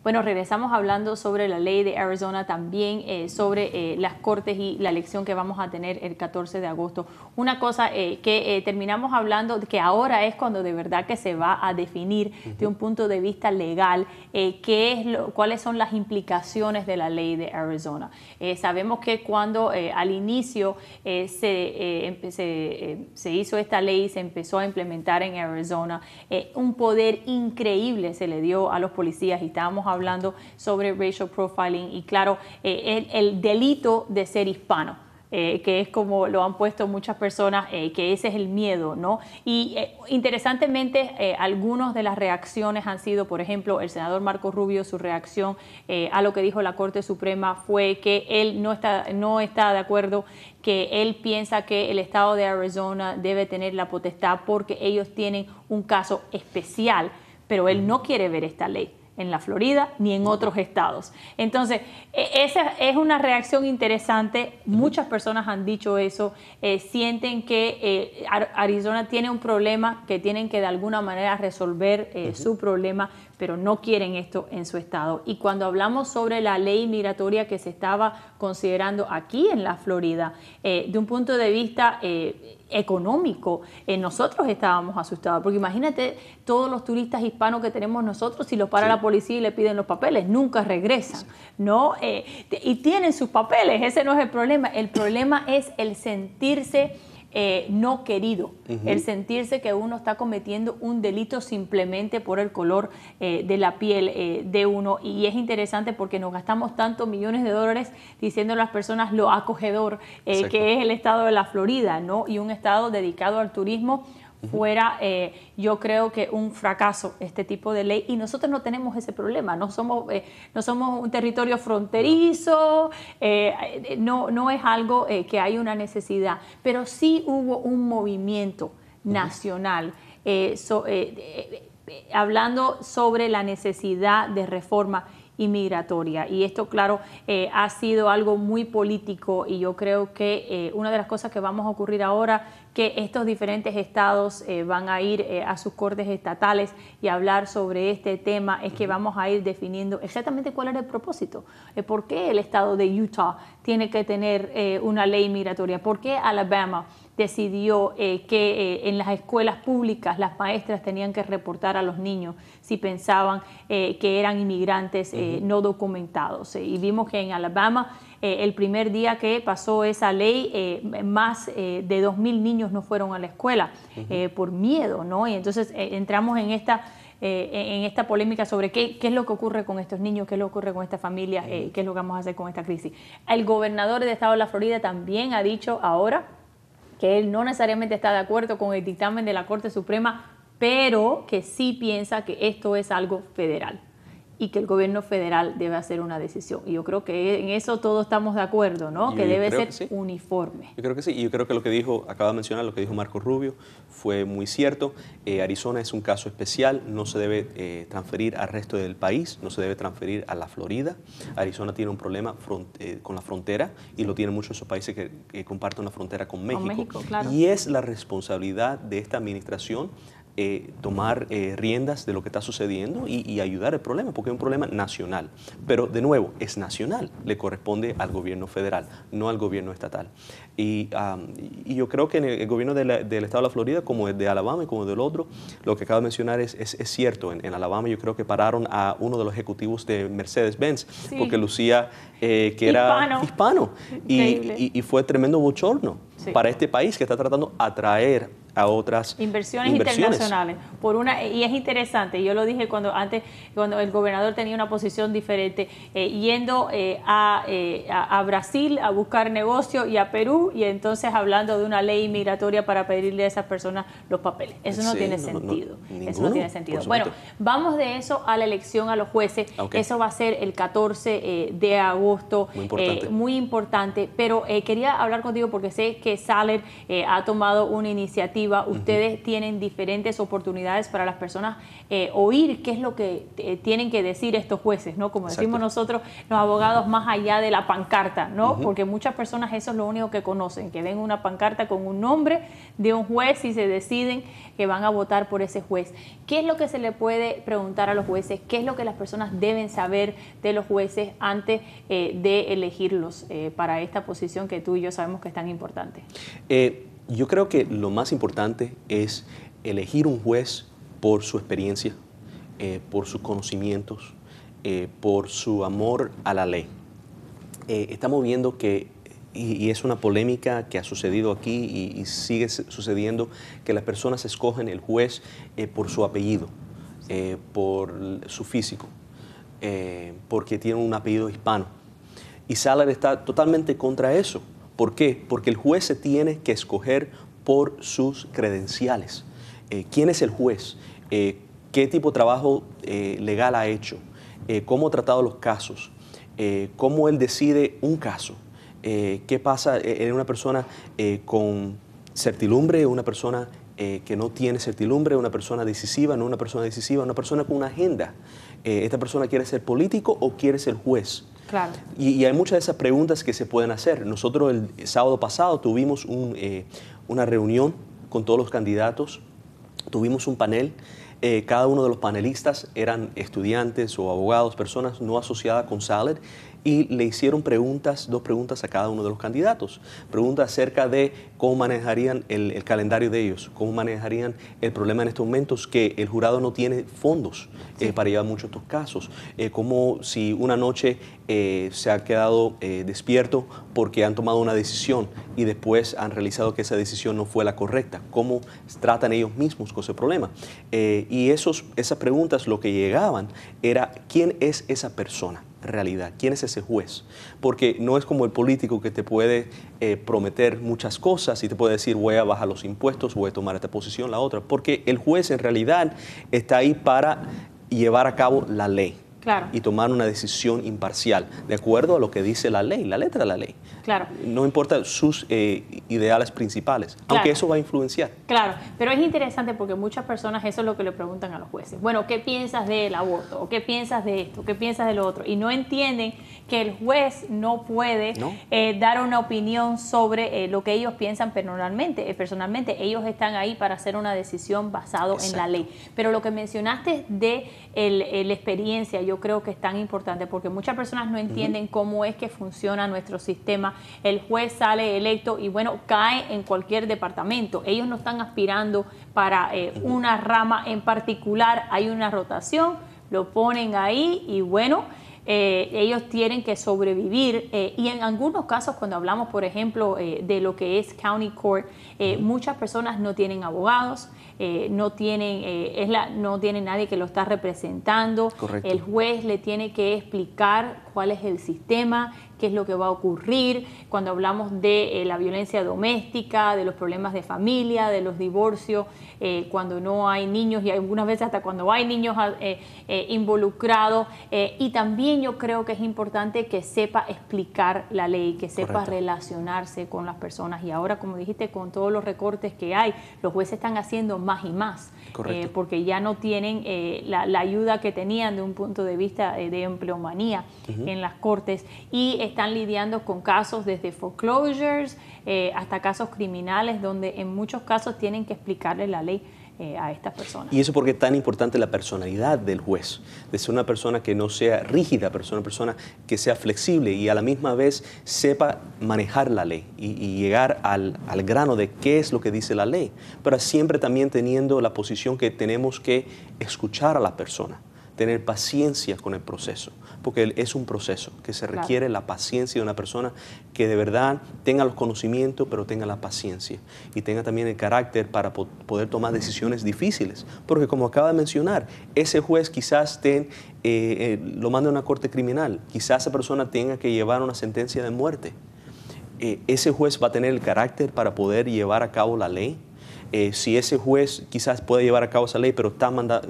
Bueno, regresamos hablando sobre la ley de Arizona, también sobre las cortes y la elección que vamos a tener el 14 de agosto. Una cosa que terminamos hablando, que ahora es cuando de verdad que se va a definir de un punto de vista legal cuáles son las implicaciones de la ley de Arizona. Sabemos que cuando al inicio se hizo esta ley, se empezó a implementar en Arizona, un poder increíble se le dio a los policías, y estábamos hablando sobre racial profiling y claro, el delito de ser hispano. Que es como lo han puesto muchas personas, que ese es el miedo, ¿no? Y interesantemente, algunas de las reacciones han sido, por ejemplo, el senador Marco Rubio, su reacción a lo que dijo la Corte Suprema fue que él no está de acuerdo, que él piensa que el estado de Arizona debe tener la potestad porque ellos tienen un caso especial, pero él no quiere ver esta ley en la Florida ni en otros estados. Entonces, esa es una reacción interesante. Muchas personas han dicho eso, sienten que Arizona tiene un problema, que tienen que de alguna manera resolver su problema, pero no quieren esto en su estado. Y cuando hablamos sobre la ley migratoria que se estaba considerando aquí en la Florida, de un punto de vista económico, nosotros estábamos asustados, porque imagínate todos los turistas hispanos que tenemos nosotros, si los para la policía y le piden los papeles, nunca regresan, ¿no? Y tienen sus papeles, ese no es el problema es el sentirse no querido, el sentirse que uno está cometiendo un delito simplemente por el color de la piel de uno. Y es interesante porque nos gastamos tantos millones de dólares diciendo a las personas lo acogedor que es el estado de la Florida, ¿no? Y un estado dedicado al turismo fuera, yo creo que un fracaso este tipo de ley, y nosotros no tenemos ese problema, no somos un territorio fronterizo, no es algo que hay una necesidad, pero sí hubo un movimiento nacional hablando sobre la necesidad de reforma inmigratoria, y esto claro ha sido algo muy político, y yo creo que una de las cosas que vamos a ocurrir ahora, que estos diferentes estados van a ir a sus cortes estatales y hablar sobre este tema, es que vamos a ir definiendo exactamente cuál era el propósito, por qué el estado de Utah tiene que tener una ley migratoria, por qué Alabama decidió que en las escuelas públicas las maestras tenían que reportar a los niños si pensaban que eran inmigrantes no documentados. Y vimos que en Alabama el primer día que pasó esa ley, más de 2.000 niños no fueron a la escuela por miedo, ¿no? Y entonces entramos en esta polémica sobre qué es lo que ocurre con estos niños, qué es lo que ocurre con estas familias, qué es lo que vamos a hacer con esta crisis. El gobernador del estado de la Florida también ha dicho ahora que él no necesariamente está de acuerdo con el dictamen de la Corte Suprema, pero que sí piensa que esto es algo federal y que el gobierno federal debe hacer una decisión. Y yo creo que en eso todos estamos de acuerdo, ¿no? Que debe ser uniforme. Yo creo que sí, y yo creo que lo que acaba de mencionar, lo que dijo Marco Rubio, fue muy cierto. Arizona es un caso especial, no se debe transferir al resto del país, no se debe transferir a la Florida. Arizona tiene un problema con la frontera, y lo tienen muchos de esos países que comparten una frontera con México. Con México, claro. Y es la responsabilidad de esta administración tomar riendas de lo que está sucediendo y ayudar el problema, porque es un problema nacional. Pero, de nuevo, es nacional, le corresponde al gobierno federal, no al gobierno estatal. Y yo creo que en el gobierno del estado de la Florida, como el de Alabama y como el del otro, lo que acaba de mencionar es cierto. En Alabama yo creo que pararon a uno de los ejecutivos de Mercedes-Benz, porque lucía que era hispano. Y fue tremendo bochorno para este país que está tratando de atraer a otras inversiones internacionales. Y es interesante, yo lo dije cuando el gobernador tenía una posición diferente, yendo a Brasil a buscar negocio, y a Perú, y entonces hablando de una ley migratoria para pedirle a esas personas los papeles. Eso no tiene sentido. Eso no tiene sentido. Bueno, vamos de eso a la elección a los jueces. Eso va a ser el 14 de agosto. Muy importante. Pero quería hablar contigo porque sé que Saler ha tomado una iniciativa legislativa, ustedes tienen diferentes oportunidades para las personas oír qué es lo que tienen que decir estos jueces, ¿no? Como decimos nosotros, los abogados, más allá de la pancarta, ¿no? Porque muchas personas eso es lo único que conocen, que ven una pancarta con un nombre de un juez y se deciden que van a votar por ese juez. ¿Qué es lo que se le puede preguntar a los jueces? ¿Qué es lo que las personas deben saber de los jueces antes de elegirlos para esta posición que tú y yo sabemos que es tan importante? Yo creo que lo más importante es elegir un juez por su experiencia, por sus conocimientos, por su amor a la ley. Estamos viendo que, y es una polémica que ha sucedido aquí y sigue sucediendo, que las personas escogen el juez por su apellido, por su físico, porque tiene un apellido hispano. Y Salad está totalmente contra eso. ¿Por qué? Porque el juez se tiene que escoger por sus credenciales. ¿Quién es el juez? ¿Qué tipo de trabajo legal ha hecho? ¿Cómo ha tratado los casos? ¿Cómo él decide un caso? ¿Qué pasa? ¿Es una persona con certidumbre? ¿Una persona que no tiene certidumbre? ¿Una persona decisiva? ¿No una persona decisiva? ¿Una persona con una agenda? ¿Esta persona quiere ser político o quiere ser juez? Claro. Y hay muchas de esas preguntas que se pueden hacer. Nosotros el sábado pasado tuvimos una reunión con todos los candidatos, tuvimos un panel. Cada uno de los panelistas eran estudiantes o abogados, personas no asociadas con Salad, y le hicieron dos preguntas a cada uno de los candidatos. Preguntas acerca de cómo manejarían el calendario de ellos, cómo manejarían el problema en estos momentos que el jurado no tiene fondos para llevar muchos de estos casos. Como si una noche se ha quedado despierto porque han tomado una decisión y después han realizado que esa decisión no fue la correcta. ¿Cómo tratan ellos mismos con ese problema? Y esas preguntas lo que llegaban era ¿quién es esa persona? Realidad, ¿quién es ese juez? Porque no es como el político que te puede prometer muchas cosas y te puede decir voy a bajar los impuestos, voy a tomar esta posición, la otra, porque el juez en realidad está ahí para llevar a cabo la ley. Claro. Y tomar una decisión imparcial, de acuerdo a lo que dice la ley, la letra de la ley. Claro. No importa sus ideales principales, claro. Aunque eso va a influenciar. Claro, pero es interesante porque muchas personas eso es lo que le preguntan a los jueces. Bueno, ¿qué piensas del aborto? ¿O qué piensas de esto? ¿Qué piensas de lo otro? Y no entienden que el juez no puede dar una opinión sobre lo que ellos piensan personalmente. Ellos están ahí para hacer una decisión basado en la ley. Pero lo que mencionaste de la experiencia, yo creo que es tan importante porque muchas personas no entienden cómo es que funciona nuestro sistema. El juez sale electo y bueno, cae en cualquier departamento. Ellos no están aspirando para una rama en particular. Hay una rotación, lo ponen ahí y bueno, ellos tienen que sobrevivir y en algunos casos cuando hablamos por ejemplo de lo que es County Court, muchas personas no tienen abogados, no tienen nadie que lo está representando. Correcto. El juez le tiene que explicar cuál es el sistema, qué es lo que va a ocurrir cuando hablamos de la violencia doméstica, de los problemas de familia, de los divorcios, cuando no hay niños y algunas veces hasta cuando hay niños involucrados. Y también yo creo que es importante que sepa explicar la ley, que sepa relacionarse con las personas. Y ahora, como dijiste, con todos los recortes que hay, los jueces están haciendo más y más, porque ya no tienen la ayuda que tenían de un punto de vista de empleomanía en las cortes y están lidiando con casos desde foreclosures hasta casos criminales donde en muchos casos tienen que explicarle la ley a estas personas. Y eso porque es tan importante la personalidad del juez, de ser una persona que no sea rígida, pero una persona que sea flexible y a la misma vez sepa manejar la ley y llegar al grano de qué es lo que dice la ley, pero siempre también teniendo la posición que tenemos que escuchar a la persona, tener paciencia con el proceso, porque es un proceso que se requiere la paciencia de una persona que de verdad tenga los conocimientos, pero tenga la paciencia y tenga también el carácter para poder tomar decisiones difíciles, porque como acaba de mencionar, ese juez quizás lo mande a una corte criminal, quizás esa persona tenga que llevar una sentencia de muerte. Ese juez va a tener el carácter para poder llevar a cabo la ley. Si ese juez quizás puede llevar a cabo esa ley, pero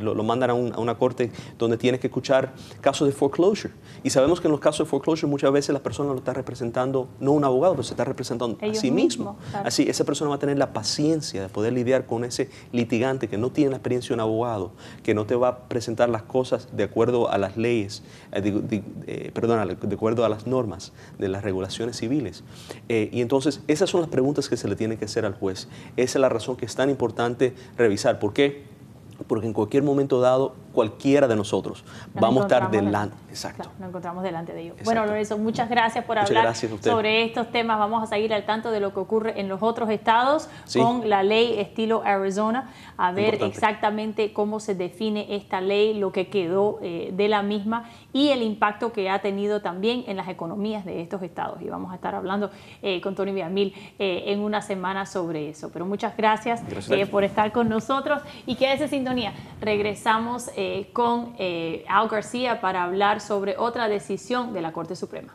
lo mandan a una corte donde tiene que escuchar casos de foreclosure. Y sabemos que en los casos de foreclosure muchas veces la persona lo está representando, no un abogado, pero se está representando a sí mismo. Claro. Así, esa persona va a tener la paciencia de poder lidiar con ese litigante que no tiene la experiencia de un abogado, que no te va a presentar las cosas de acuerdo a las leyes, de acuerdo a las normas de las regulaciones civiles. Y entonces, esas son las preguntas que se le tienen que hacer al juez. Esa es la razón que es tan importante revisar. ¿Por qué? Porque en cualquier momento dado, cualquiera de nosotros vamos a estar delante. Exacto. Claro, nos encontramos delante de ellos. Exacto. Bueno, Lorenzo, muchas gracias por hablar sobre estos temas. Vamos a seguir al tanto de lo que ocurre en los otros estados con la ley estilo Arizona, a ver exactamente cómo se define esta ley, lo que quedó de la misma y el impacto que ha tenido también en las economías de estos estados. Y vamos a estar hablando con Tony Villamil en una semana sobre eso. Pero muchas gracias por estar con nosotros y quédese sin sintonía. Regresamos con Al García para hablar sobre otra decisión de la Corte Suprema.